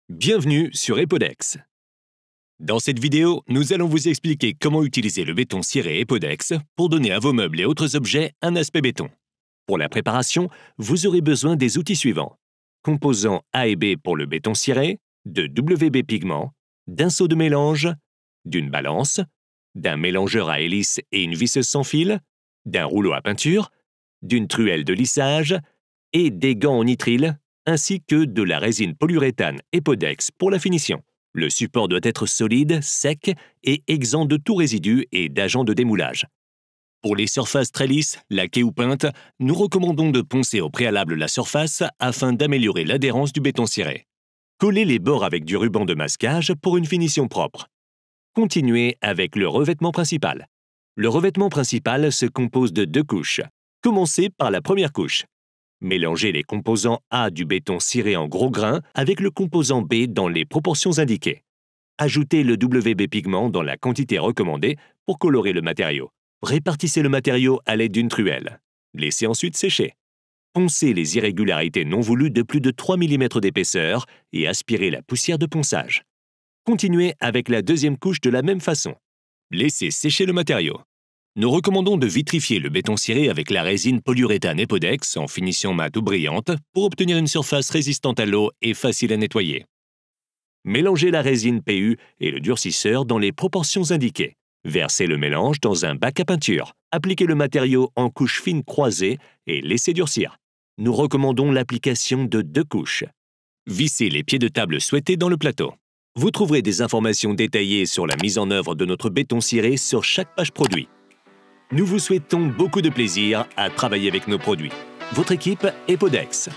Bienvenue sur Epodex. Dans cette vidéo, nous allons vous expliquer comment utiliser le béton ciré Epodex pour donner à vos meubles et autres objets un aspect béton. Pour la préparation, vous aurez besoin des outils suivants. Composants A et B pour le béton ciré, de WB pigment, d'un seau de mélange, d'une balance, d'un mélangeur à hélice et une visseuse sans fil, d'un rouleau à peinture, d'une truelle de lissage et des gants en nitrile, ainsi que de la résine polyuréthane Epodex pour la finition. Le support doit être solide, sec et exempt de tout résidu et d'agents de démoulage. Pour les surfaces très lisses, laquées ou peintes, nous recommandons de poncer au préalable la surface afin d'améliorer l'adhérence du béton ciré. Collez les bords avec du ruban de masquage pour une finition propre. Continuez avec le revêtement principal. Le revêtement principal se compose de 2 couches. Commencez par la première couche. Mélangez les composants A du béton ciré en gros grains avec le composant B dans les proportions indiquées. Ajoutez le WB pigment dans la quantité recommandée pour colorer le matériau. Répartissez le matériau à l'aide d'une truelle. Laissez ensuite sécher. Poncez les irrégularités non voulues de plus de 3 mm d'épaisseur et aspirez la poussière de ponçage. Continuez avec la deuxième couche de la même façon. Laissez sécher le matériau. Nous recommandons de vitrifier le béton ciré avec la résine polyuréthane Epodex en finition mate ou brillante pour obtenir une surface résistante à l'eau et facile à nettoyer. Mélangez la résine PU et le durcisseur dans les proportions indiquées. Versez le mélange dans un bac à peinture. Appliquez le matériau en couches fines croisées et laissez durcir. Nous recommandons l'application de 2 couches. Vissez les pieds de table souhaités dans le plateau. Vous trouverez des informations détaillées sur la mise en œuvre de notre béton ciré sur chaque page produit. Nous vous souhaitons beaucoup de plaisir à travailler avec nos produits. Votre équipe Epodex.